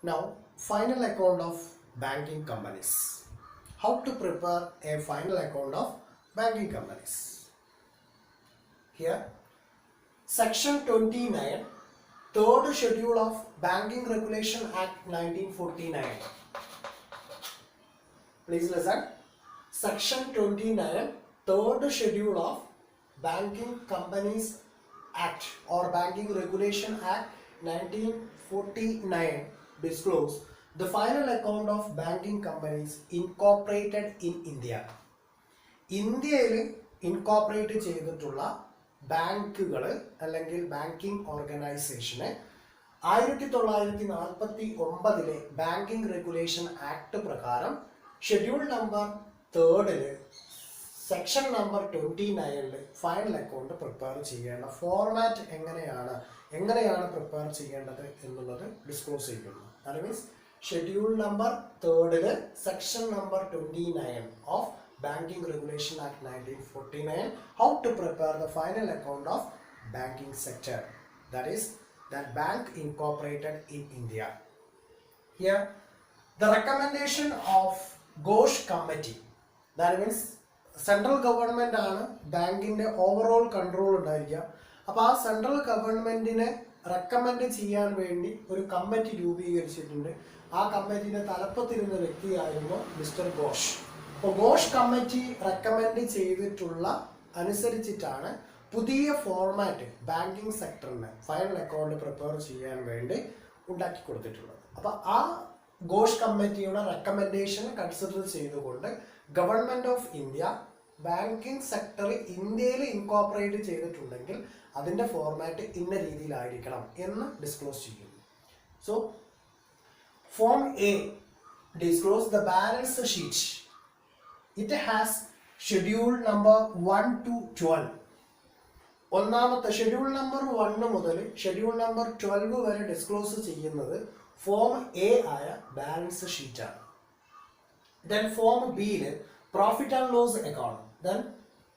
Now, final account of banking companies. How to prepare a final account of banking companies? Here, Section 29, third schedule of Banking Regulation Act 1949. Please listen. Section 29, third schedule of Banking Companies Act or Banking Regulation Act 1949 disclose the final account of banking companies incorporated in India. ഇന്ത്യയിൽ incorporate ചെയ്തിട്ടുള്ള ബാങ്കുകൾ അല്ലെങ്കിൽ banking ഓർഗനൈസേഷന് 1949 banking regulation act പ്രകാരം schedule number 3 section number 29 final account prepare ചെയ്യേണ്ട format എങ്ങനെയാണ് prepare ചെയ്യേണ്ടത് എന്നുള്ളത് ഡിസ്ക്ലോസ് ചെയ്യുന്നു. That means schedule number 3 section number 29 of Banking Regulation Act 1949, how to prepare the final account of banking sector, that is that bank incorporated in India. Here the recommendation of Ghosh committee, that means central government ആണ് ബാങ്കിന്റെ overall control ഉണ്ടായിരിക്കുക. അപ്പോൾ ആ central ഗവൺമെന്റിനെ recommend ചെയ്യാൻ വേണ്ടി ഒരു committee രൂപീകരിച്ചിട്ടുണ്ട്. ആ കമ്മിറ്റിയുടെ തലപ്പത്തിരുന്ന വ്യക്തിയായിരുന്നു മിസ്റ്റർ ഘോഷ്. അപ്പോൾ ഘോഷ് കമ്മിറ്റി റെക്കമെൻഡ് ചെയ്തിട്ടുള്ള അനുസരിച്ചിട്ടാണ് പുതിയ ഫോർമാറ്റ് ബാങ്കിങ് സെക്ടറിന് ഫൈനൽ അക്കൗണ്ട് പ്രിപ്പയർ ചെയ്യാൻ വേണ്ടി ഉണ്ടാക്കി കൊടുത്തിട്ടുള്ളത്. അപ്പോൾ ആ ഘോഷ് കമ്മിറ്റിയുടെ റെക്കമെൻഡേഷൻ കൺസിഡർ ചെയ്തുകൊണ്ട് government of India banking sector ഇന്ത്യയിൽ ഇൻകോപ്പറേറ്റ് ചെയ്തിട്ടുണ്ടെങ്കിൽ അതിൻ്റെ ഫോർമാറ്റ് ഇന്ന രീതിയിലായിരിക്കണം എന്ന് ഡിസ്ക്ലോസ് ചെയ്യുന്നു. So form A disclose the balance sheet. It has schedule number 1 to 12. ഒന്നാമത്തെ ഷെഡ്യൂൾ നമ്പർ 1 മുതൽ ഷെഡ്യൂൾ നമ്പർ 12 വരെ ഡിസ്ക്ലോസ് ചെയ്യുന്നത് ഫോം എ ആയ ബാലൻസ് ഷീറ്റാണ്. ദെൻ ഫോം ബിയിൽ profit and loss account. Then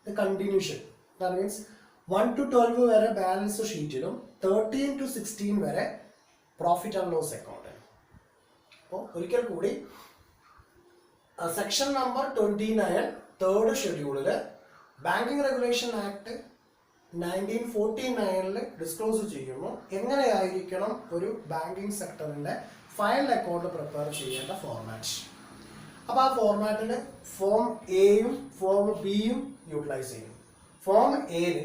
the continuation, that means 1 to 12 വരെ balance ഷീറ്റിലും 13 to 16 വരെ profit and loss account. അപ്പോൾ ഒരിക്കൽ കൂടി സെക്ഷൻ നമ്പർ 29 തേർഡ് ഷെഡ്യൂളിൽ ബാങ്കിങ് റെഗുലേഷൻ ആക്ട് 1949 ഡിസ്ക്ലോസ് ചെയ്യുന്നു എങ്ങനെയായിരിക്കണം ഒരു ബാങ്കിങ് സെക്ടറിൻ്റെ ഫൈനൽ അക്കൗണ്ട് പ്രിപ്പയർ ചെയ്യേണ്ട ഫോർമാറ്റ്. അപ്പോൾ ആ ഫോർമാറ്റിൽ ഫോം എയും ഫോം ബിയും യൂട്ടിലൈസ് ചെയ്യും. ഫോം എയിൽ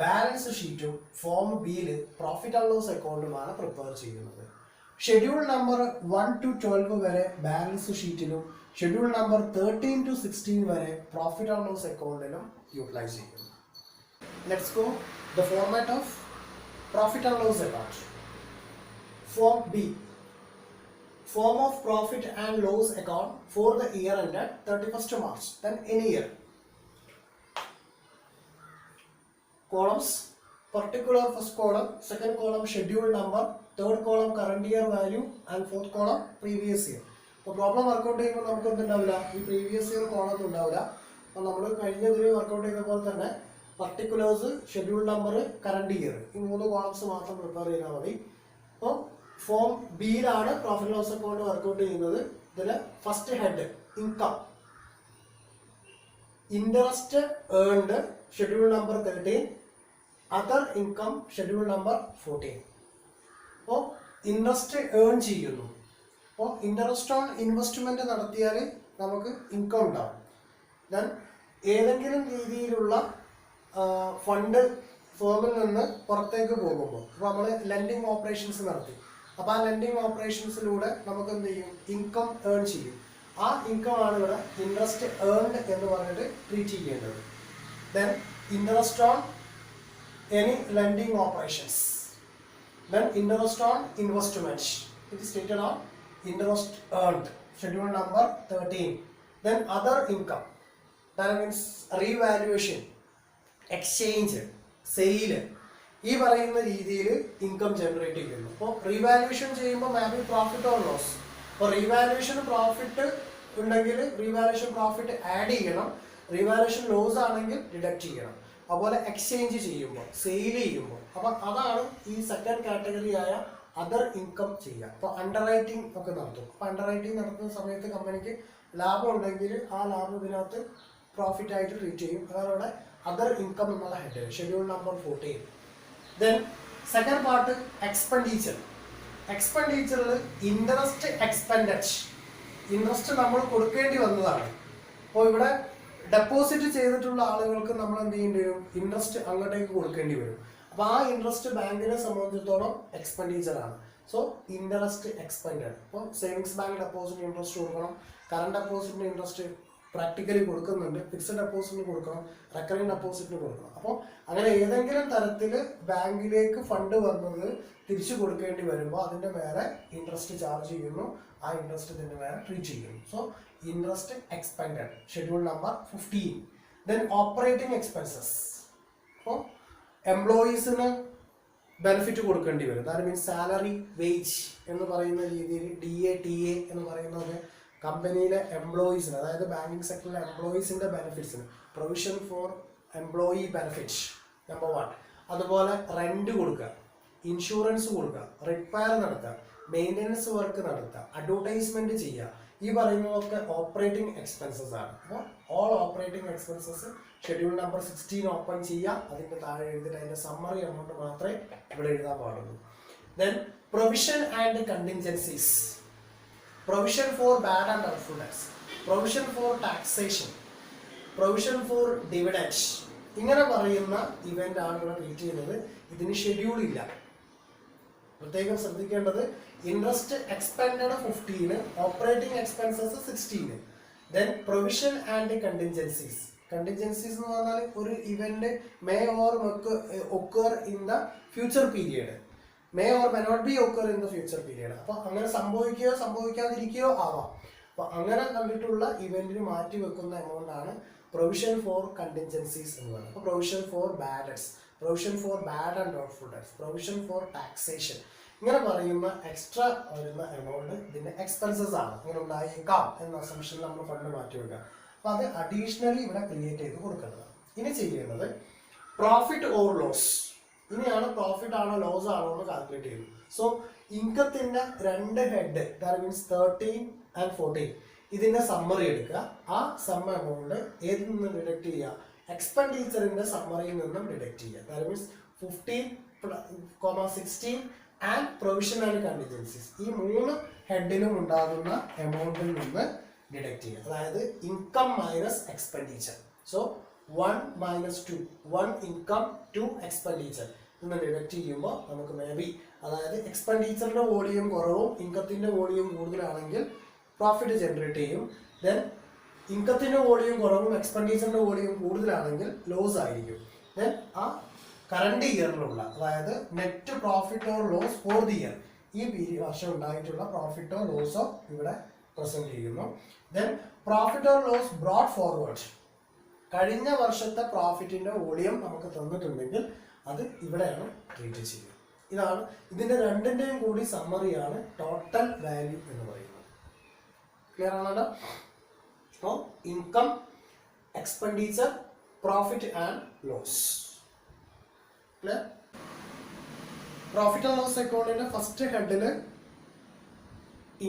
ബാലൻസ് ഷീറ്റും ഫോം ബിയിൽ പ്രോഫിറ്റ് ആൻഡ് ലോസ് അക്കൗണ്ടുമാണ് പ്രിപ്പയർ ചെയ്യുന്നത്. ഷെഡ്യൂൾ നമ്പർ 1 to 12 വരെ ബാലൻസ് ഷീറ്റിലും ഷെഡ്യൂൾ നമ്പർ 13 to 16 വരെ പ്രോഫിറ്റ് ആൻഡ് ലോസ് അക്കൗണ്ടിലും യൂട്ടിലൈസ് ചെയ്യുന്നു. Let's go the format of profit and loss account. Form B, form of profit and loss account for the year ended 31st March, then any year. Columns, particular first column, second column schedule number, third column current year value and fourth column previous year. അപ്പോൾ problem workout ചെയ്യുമ്പോൾ നമുക്കൊന്നും ഉണ്ടാവില്ല, ഈ previous year column ഒന്നും ഉണ്ടാവില്ല. അപ്പോൾ നമ്മൾ കഴിഞ്ഞതിൽ വർക്കൗട്ട് ചെയ്ത പോലെ തന്നെ particulars, schedule number, current year, ഈ 3 കോളംസ് മാത്രം പ്രിപ്പയർ ചെയ്താൽ മതി. അപ്പോൾ form ബിയിലാണ് profit loss account workout ചെയ്യുന്നത്. ഇതിൽ first head income, interest earned schedule number 13, other income schedule number 14. അപ്പോൾ ഇൻട്രസ്റ്റ് ഏൺ ചെയ്യുന്നു. അപ്പോൾ ഇൻട്രസ്റ്റ് ഓൺ ഇൻവെസ്റ്റ്മെന്റ് നടത്തിയാൽ നമുക്ക് ഇൻകം ഉണ്ടാവും. ദെൻ ഏതെങ്കിലും രീതിയിലുള്ള ഫണ്ട് ഫേമിൽ നിന്ന് പുറത്തേക്ക് പോകുമ്പോൾ ഇപ്പോൾ നമ്മൾ ലെൻഡിങ് ഓപ്പറേഷൻസ് നടത്തി, അപ്പോൾ ആ ലെൻഡിങ് ഓപ്പറേഷൻസിലൂടെ നമുക്ക് എന്ത് ചെയ്യും, ഇൻകം ഏൺ ചെയ്യും. ആ ഇൻകം ആണ് ഇവിടെ ഇൻട്രസ്റ്റ് ഏൺഡ് എന്ന് പറഞ്ഞിട്ട് ട്രീറ്റ് ചെയ്യേണ്ടത്. Then interest on any lending operations, then interest on investment, it is stated on interest earned schedule number 13. Then other income, that means revaluation, exchange, sale, ഈ പറയുന്ന രീതിയിൽ ഇൻകം ജനറേറ്റ് ചെയ്യുന്നു. അപ്പോൾ revaluation ചെയ്യുമ്പോൾ may be profit or loss. അപ്പോൾ revaluation profit ഉണ്ടെങ്കിൽ revaluation profit add ചെയ്യണം, revaluation loss ആണെങ്കിൽ ഡിഡക്റ്റ് ചെയ്യണം. അതുപോലെ എക്സ്ചേഞ്ച് ചെയ്യുമ്പോൾ, സെയിൽ ചെയ്യുമ്പോൾ, അപ്പം അതാണ് ഈ സെക്കൻഡ് കാറ്റഗറി ആയ അതർ ഇൻകം ചെയ്യുക. അപ്പോൾ അണ്ടർ റൈറ്റിംഗ് ഒക്കെ നടത്തും. അപ്പോൾ അണ്ടർ റൈറ്റിംഗ് നടത്തുന്ന സമയത്ത് കമ്പനിക്ക് ലാഭം ഉണ്ടെങ്കിൽ ആ ലാഭം ഇതിനകത്ത് പ്രോഫിറ്റ് ആയിട്ട് ട്രീറ്റ് ചെയ്യും. അതാണ് ഇവിടെ അതർ ഇൻകം എന്നുള്ള head, schedule number 14. Then second part expenditure. എക്സ്പെൻഡിച്ചറിൽ ഇൻട്രസ്റ്റ് എക്സ്പെൻഡഡ്, ഇൻട്രസ്റ്റ് നമ്മൾ കൊടുക്കേണ്ടി വന്നതാണ്. അപ്പോൾ ഇവിടെ ഡെപ്പോസിറ്റ് ചെയ്തിട്ടുള്ള ആളുകൾക്ക് നമ്മൾ എന്ത് ചെയ്യേണ്ടി വരും? ഇൻട്രസ്റ്റ് അങ്ങോട്ടേക്ക് കൊടുക്കേണ്ടി വരും. അപ്പോൾ ആ ഇൻട്രസ്റ്റ് ബാങ്കിനെ സംബന്ധിച്ചിടത്തോളം എക്സ്പെൻഡിച്ചർ ആണ്. So interest expended. അപ്പോൾ സേവിങ്സ് ബാങ്ക് ഡെപ്പോസിറ്റ് ഇൻട്രസ്റ്റ് കൊടുക്കണം, കറണ്ട് ഡെപ്പോസിറ്റിന് ഇൻട്രസ്റ്റ് പ്രാക്ടിക്കലി കൊടുക്കുന്നുണ്ട്, ഫിക്സഡ് ഡെപ്പോസിറ്റിന് കൊടുക്കണം, റെക്കറിംഗ് ഡെപ്പോസിറ്റിന് കൊടുക്കണം. അപ്പോൾ അങ്ങനെ ഏതെങ്കിലും തരത്തിൽ ബാങ്കിലേക്ക് ഫണ്ട് വന്നത് തിരിച്ചു കൊടുക്കേണ്ടി വരുമ്പോൾ അതിൻ്റെ മേലെ ഇൻട്രസ്റ്റ് ചാർജ് ചെയ്യുന്നു, ആ ഇൻട്രസ്റ്റ് ഇതിൻ്റെ മേലെ ട്രീറ്റ് ചെയ്യുന്നു. So interest expended, schedule number 15. Then operating expenses. അപ്പോൾ എംപ്ലോയീസിന് ബെനിഫിറ്റ് കൊടുക്കേണ്ടി വരും. ദാറ്റ് മീൻസ് സാലറി, വേജ് എന്ന് പറയുന്ന രീതിയിൽ DA TA എന്ന് പറയുന്നത് കമ്പനിയിലെ എംപ്ലോയീസിന്, അതായത് ബാങ്കിങ് സെക്ടറിലെ എംപ്ലോയീസിൻ്റെ ബെനിഫിറ്റ്സിന്, provision for employee benefit number 1. അതുപോലെ റെന്റ് കൊടുക്കുക, ഇൻഷുറൻസ് കൊടുക്കുക, റിപ്പയർ നടത്തുക, മെയിൻ്റനൻസ് വർക്ക് നടത്തുക, അഡ്വർടൈസ്മെന്റ് ചെയ്യുക, ഈ പറയുന്നതൊക്കെ ഓപ്പറേറ്റിംഗ് എക്സ്പെൻസസ് ആണ്. അപ്പോൾ all operating expenses schedule number 16 open ചെയ്യുക. അതിൻ്റെ താഴെ എഴുതിയിട്ട് അതിൻ്റെ സമ്മറി എമൗണ്ട് മാത്രമേ ഇവിടെ എഴുതാൻ പാടുള്ളൂ. Then provision and contingencies. Provision for bad and doubtful debts, provision for taxation, provision for dividend, ഇങ്ങനെ പറയുന്ന ഇവന്റ് ആണ് ഇവിടെ ട്രീറ്റ് ചെയ്യുന്നത്. ഇതിന് ഷെഡ്യൂൾ ഇല്ല. പ്രത്യേകം ശ്രദ്ധിക്കേണ്ടത്, interest expended 15, operating expenses 16. Then provision and contingencies. Contingencies എന്ന് പറഞ്ഞാൽ ഒരു event may or occur in the future period, may or may not be occur in the future period. അപ്പോൾ അങ്ങനെ സംഭവിക്കുകയോ സംഭവിക്കാതിരിക്കുകയോ ആവാം. അപ്പോൾ അങ്ങനെ കണ്ടിട്ടുള്ള ഇവന്റിന് മാറ്റി വെക്കുന്ന എമൗണ്ട് ആണ് പ്രൊവിഷൻ ഫോർ കണ്ടിൻജൻസീസ് എന്ന് പറയുന്നത്. അപ്പോൾ provision for bad debts, provision for bad and doubtful debts, provision for taxation, ഇങ്ങനെ പറയുന്ന എക്സ്ട്രാ വരുന്ന എമൗണ്ട് ഇതിന്റെ എക്സ്പെൻസസ് ആണ്. ഇങ്ങനെ ഉണ്ടായേക്കാം എന്ന അസംഷനിൽ നമ്മൾ ഫണ്ട് മാറ്റി വെക്കുക. അപ്പോൾ അത് അഡീഷണലി ഇവിടെ ക്രിയേറ്റ് ചെയ്ത് കൊടുക്കേണ്ടതാണ്. ഇനി ചെയ്യേണ്ടത് പ്രോഫിറ്റ് ഓർ ലോസ്. ഇനിയാണ് പ്രോഫിറ്റ് ആണോ ലോസ് ആണോ എന്ന് കാൽക്കുലേറ്റ് ചെയ്യുന്നത്. സോ ഇൻകത്തിന്റെ രണ്ട് ഹെഡ്, ദാറ്റ് മീൻസ് 13 and 14, ഇതിന്റെ സമ്മറി എടുക്കുക. ആ സമ്മ എമൗണ്ട് ഏതിൽ നിന്നും ഡിഡക്ട് ചെയ്യുക? എക്സ്പെൻഡിച്ചറിന്റെ സമ്മറിയിൽ നിന്നും ഡിഡക്ട് ചെയ്യുക. ദാറ്റ് മീൻസ് 15,16 ആൻഡ് പ്രൊവിഷൻ ആൻഡ് കണ്ടിൻജൻസീസ്, ഈ 3 ഹെഡിലും ഉണ്ടാകുന്ന എമൗണ്ടിൽ നിന്ന് ഡിഡക്ട് ചെയ്യുക. അതായത് income minus expenditure. So 1 minus 2, 1 income 2 expenditure നിന്ന് ഡിഡക്ട് ചെയ്യുമ്പോൾ നമുക്ക് മേ ബി, അതായത് എക്സ്പെൻഡിച്ചറിന്റെ വോളിയം കുറവും ഇൻകത്തിന്റെ വോളിയം കൂടുതലാണെങ്കിൽ പ്രോഫിറ്റ് ജനറേറ്റ് ചെയ്യും. ദെൻ ഇൻകത്തിന്റെ വോളിയം കുറവും എക്സ്പെൻഡിച്ചറിന്റെ വോളിയം കൂടുതലാണെങ്കിൽ ലോസ് ആയിരിക്കും. ദെൻ ആ കറണ്ട് ഇയറിലുള്ള, അതായത് net profit or loss for the year, ഈ വർഷം ഉണ്ടായിട്ടുള്ള പ്രോഫിറ്റോ ലോസോ ഇവിടെ പ്രസന്റ് ചെയ്യുന്നു. Then profit or loss brought forward, കഴിഞ്ഞ വർഷത്തെ പ്രോഫിറ്റിന്റെ വോളിയം നമുക്ക് തന്നിട്ടുണ്ടെങ്കിൽ അത് ഇവിടെയാണ് ട്രീറ്റ് ചെയ്യുക. ഇതാണ് ഇതിന്റെ രണ്ടിന്റെയും കൂടി സമ്മറിയാണ് ടോട്ടൽ വാല്യൂ എന്ന് പറയുന്നത്. ക്ലിയർ ആണല്ലോ? അപ്പോൾ income, expenditure, profit and loss. Clear? Profit and loss അക്കൗണ്ടിന്റെ ഫസ്റ്റ് ഹെഡിൽ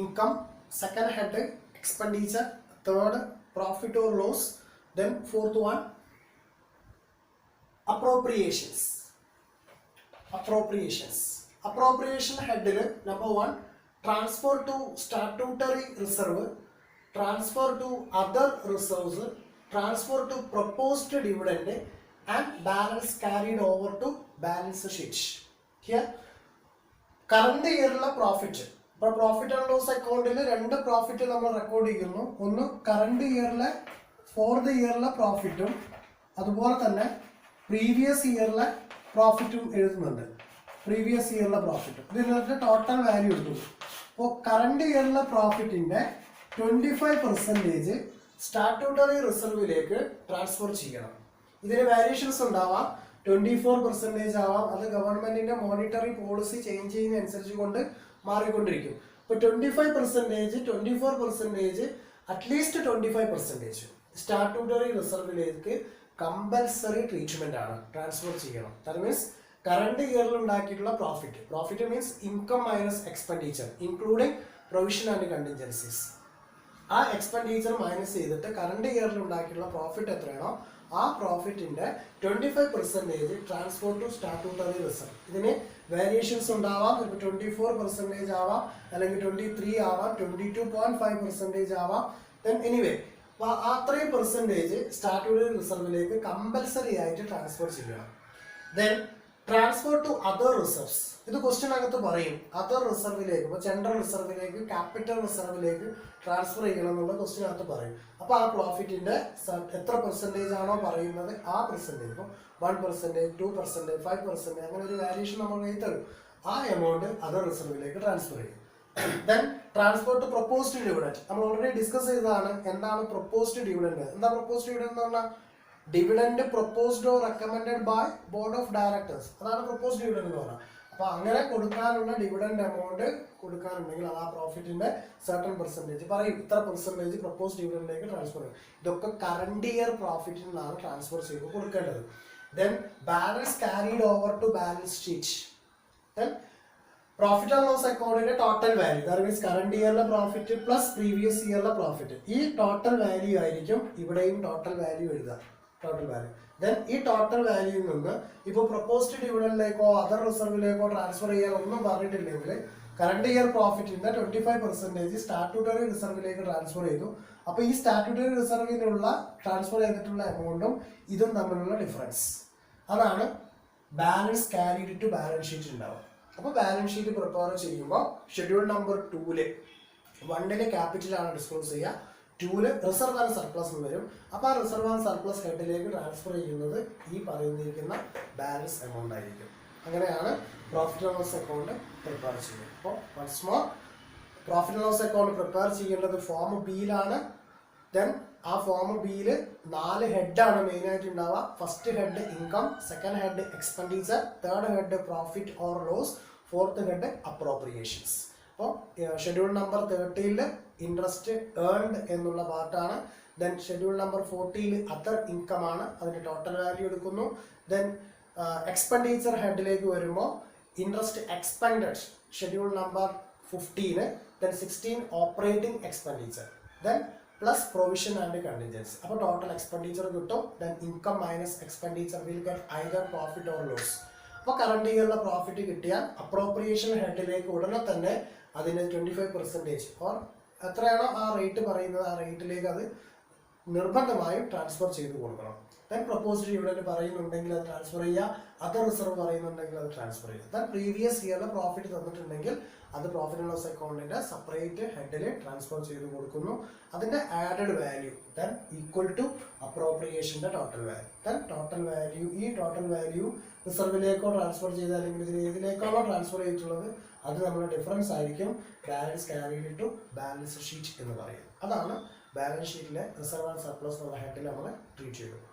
income, second head expenditure, third profit or loss, then fourth one appropriations. Appropriation headil number 1 transfer to statutory reserve, transfer to other reserves, transfer to proposed dividend and balance carried over to balance sheet. Here current year la profit. ഇപ്പോൾ profit and loss അക്കൗണ്ടിൽ 2 profit നമ്മൾ record ചെയ്യുന്നു. ഒന്ന് current ഇയറിലെ for the ഇയറിലെ പ്രോഫിറ്റും അതുപോലെ തന്നെ previous ഇയറിലെ പ്രോഫിറ്റും എഴുതുന്നുണ്ട്. Previous ഇയറിലെ പ്രോഫിറ്റും ഇതിനകത്ത് total value എടുത്തു. അപ്പോൾ കറണ്ട് ഇയറിലെ പ്രോഫിറ്റിന്റെ 25% സ്റ്റാറ്റ്യൂട്ടറി റിസർവിലേക്ക് ട്രാൻസ്ഫർ ചെയ്യണം. ഇതിന് വേരിയേഷൻസ് ഉണ്ടാവാം, 24% ആവാം. അത് ഗവൺമെന്റിന്റെ മോണിറ്ററി പോളിസി ചേഞ്ച് ചെയ്യുന്നതനുസരിച്ച് കൊണ്ട് മാറിക്കൊണ്ടിരിക്കും. ഇപ്പോൾ 25%, 24%, അറ്റ്ലീസ്റ്റ് 25% സ്റ്റാറ്റ്യൂട്ടറി റിസർവിലേക്ക് കമ്പൽസറി ട്രീറ്റ്മെന്റ് ആണ് ട്രാൻസ്ഫർ ചെയ്യണം. ദാറ്റ് മീൻസ് കറണ്ട് ഇയറിൽ ഉണ്ടാക്കിയിട്ടുള്ള profit means income minus expenditure including provision and contingencies. ആ എക്സ്പെൻഡിച്ചർ മൈനസ് ചെയ്തിട്ട് കറണ്ട് ഇയറിൽ ഉണ്ടാക്കിയിട്ടുള്ള പ്രോഫിറ്റ് എത്രയാണോ ആ പ്രോഫിറ്റിന്റെ 25% ട്രാൻസ്ഫർ ടു സ്റ്റാറ്റ്യൂട്ടറി റിസർവ്. ഇതിന് വേരിയേഷൻസ് ഉണ്ടാവാം. ഇപ്പോൾ 24% ആവാം, അല്ലെങ്കിൽ 23 ആവാം, 22.5% ആവാം. ദെൻ എനിവേ അത്രയും പെർസെൻറ്റേജ് സ്റ്റാറ്റ്യൂട്ടറി റിസർവിലേക്ക് കമ്പൽസറി ആയിട്ട് ട്രാൻസ്ഫർ ചെയ്യണം. Then transfer to other reserves. ഇത് ക്വസ്റ്റ്യനകത്ത് പറയും അതർ റിസർവിലേക്ക്, ഇപ്പോൾ ജനറൽ റിസർവിലേക്ക്, ക്യാപിറ്റൽ റിസർവിലേക്ക് ട്രാൻസ്ഫർ ചെയ്യണം എന്നുള്ള ക്വസ്റ്റ്യനകത്ത് പറയും. അപ്പോൾ ആ പ്രോഫിറ്റിന്റെ എത്ര പെർസെൻറ്റേജ് ആണോ പറയുന്നത് ആ പെർസെൻറ്റേജ്, ഇപ്പോൾ 1%, 2%, 5% അങ്ങനെ ഒരു വാരിയേഷൻ നമ്മൾ കയ്യിൽ തരും. ആ എമൗണ്ട് അതർ റിസർവിലേക്ക് ട്രാൻസ്ഫർ ചെയ്യും. Then transfer to proposed dividend. നമ്മൾ ഓൾറെഡി ഡിസ്കസ് ചെയ്തതാണ് എന്താണ് പ്രൊപ്പോസ്ഡ് ഡിവിഡൻഡ്. എന്താ പ്രൊപ്പോസ്ഡ് ഡിവിഡൻഡ് എന്ന് പറഞ്ഞാൽ dividend proposed or recommended by board of directors. അതാണ് പ്രൊപ്പോസ്ഡ് ഡിവിഡൻഡ് എന്ന് പറഞ്ഞാൽ. അപ്പൊ അങ്ങനെ കൊടുക്കാനുള്ള ഡിവിഡൻഡ് എമൗണ്ട് കൊടുക്കാനുണ്ടെങ്കിൽ അത് ആ പ്രോഫിറ്റിന്റെ സർട്ടൺ പെർസെൻറ്റേജ് പറയും. ഇത്ര പെർസെൻറ്റേജ് പ്രൊപ്പോസ്ഡ് ഡിവിഡൻഡിലേക്ക് ട്രാൻസ്ഫർ ചെയ്യും. ഇതൊക്കെ കറണ്ട് ഇയർ പ്രോഫിറ്റിൽ നിന്നാണ് ട്രാൻസ്ഫർ ചെയ്ത് കൊടുക്കേണ്ടത്. Then balance carried over to balance sheet. Then profit and loss അക്കൗണ്ടിന്റെ total value, that means current ഇയറിലെ പ്രോഫിറ്റ് പ്ലസ് പ്രീവിയസ് ഇയറിലെ പ്രോഫിറ്റ്. ഈ ടോട്ടൽ വാല്യൂ ആയിരിക്കും ഇവിടെയും ടോട്ടൽ വാല്യൂ എഴുതുക. Total value. ദെൻ ഈ ടോട്ടൽ വാല്യൂയിൽ നിന്ന് ഇപ്പോൾ പ്രൊപ്പോസ്ഡ് ഡിവിഡൻഡിലേക്കോ അതർ റിസർവിലേക്കോ ട്രാൻസ്ഫർ ചെയ്യാൻ ഒന്നും പറഞ്ഞിട്ടില്ലെങ്കിൽ കറണ്ട് ഇയർ പ്രോഫിറ്റിന്റെ 25% സ്റ്റാറ്റ്യൂട്ടറി റിസർവിലേക്ക് ട്രാൻസ്ഫർ ചെയ്തു. അപ്പോൾ ഈ സ്റ്റാറ്റ്യൂട്ടറി റിസർവിലുള്ള ട്രാൻസ്ഫർ ചെയ്തിട്ടുള്ള എമൗണ്ടും ഇതും തമ്മിലുള്ള ഡിഫറൻസ്, അതാണ് balance carried to balance sheet ഉണ്ടാവുക. അപ്പോൾ ബാലൻസ് ഷീറ്റ് പ്രിപ്പയർ ചെയ്യുമ്പോൾ ഷെഡ്യൂൾ നമ്പർ 2 1 ക്യാപിറ്റലാണ് ഡിസ്ക്ലോസ് ചെയ്യുക, 2 റിസർവ് ആൻഡ് സർപ്ലസ് എന്ന് വരും. അപ്പോൾ ആ റിസർവ് ആൻഡ് സർപ്ലസ് ഹെഡിലേക്ക് ട്രാൻസ്ഫർ ചെയ്യുന്നത് ഈ പറയുന്നിരിക്കുന്ന ബാലൻസ് എമൗണ്ട് ആയിരിക്കും. അങ്ങനെയാണ് profit and loss account prepare ചെയ്യുന്നത്. അപ്പോൾ once more, profit and loss account prepare ചെയ്യേണ്ടത് ഫോം ബിയിലാണ്. ദെൻ ആ ഫോം ബിയിൽ 4 ഹെഡാണ് മെയിനായിട്ട് ഉണ്ടാവുക. First head income, second head expenditure, third head profit or loss, fourth head appropriations. അപ്പോൾ ഷെഡ്യൂൾ നമ്പർ 30 ഇൻട്രസ്റ്റ് ഏൺഡ് എന്നുള്ള പാർട്ടാണ്. Then schedule number 40 other income ആണ്, അതിന്റെ ടോട്ടൽ വാല്യൂ എടുക്കുന്നു. ദെൻ എക്സ്പെൻഡിച്ചർ ഹെഡിലേക്ക് വരുമ്പോൾ interest expended schedule number 15, then 16 operating expenditure, then plus provision and contingency. അപ്പോൾ total expenditure കിട്ടും. Then income minus expenditure will get either profit or loss. അപ്പോൾ current ഇയറിലെ profit കിട്ടിയാൽ അപ്രോപ്രിയേഷൻ ഹെഡിലേക്ക് ഉടനെ തന്നെ അതിന് 25% ഓർ എത്രയാണോ ആ റേറ്റ് പറയുന്നത് ആ റേറ്റിലേക്ക് അത് നിർബന്ധമായും ട്രാൻസ്ഫർ ചെയ്ത് കൊടുക്കണം. ദെൻ പ്രൊപ്പോസ്ഡ് ഡിവിഡൻഡ് പറയുന്നുണ്ടെങ്കിൽ അത് ട്രാൻസ്ഫർ ചെയ്യുക, അതർ റിസർവ് പറയുന്നുണ്ടെങ്കിൽ അത് ട്രാൻസ്ഫർ ചെയ്യുക. ദെൻ പ്രീവിയസ് ഇയറിലെ പ്രോഫിറ്റ് തന്നിട്ടുണ്ടെങ്കിൽ അത് പ്രോഫിറ്റ് ആൻഡ് ലോസ് അക്കൗണ്ടിന്റെ സെപ്പറേറ്റ് ഹെഡിൽ ട്രാൻസ്ഫർ ചെയ്ത് കൊടുക്കുന്നു. അതിന്റെ added value then equal to അപ്രോപ്രിയേഷന്റെ total value. Then total value, ഈ ടോട്ടൽ വാല്യൂ റിസർവിലേക്കോ ട്രാൻസ്ഫർ ചെയ്ത് അല്ലെങ്കിൽ ഇതിൽ ഏതിലേക്കാണോ ട്രാൻസ്ഫർ ചെയ്തിട്ടുള്ളത് അത് നമ്മുടെ ഡിഫറൻസ് ആയിരിക്കും balance carried to balance sheet എന്ന് പറയുന്നത്. അതാണ് ബാലൻസ് ഷീറ്റിലെ റിസർവ് ആൻഡ് സർപ്ലസ് എന്നുള്ള ഹെഡിൽ നമ്മൾ ട്രീറ്റ് ചെയ്തത്.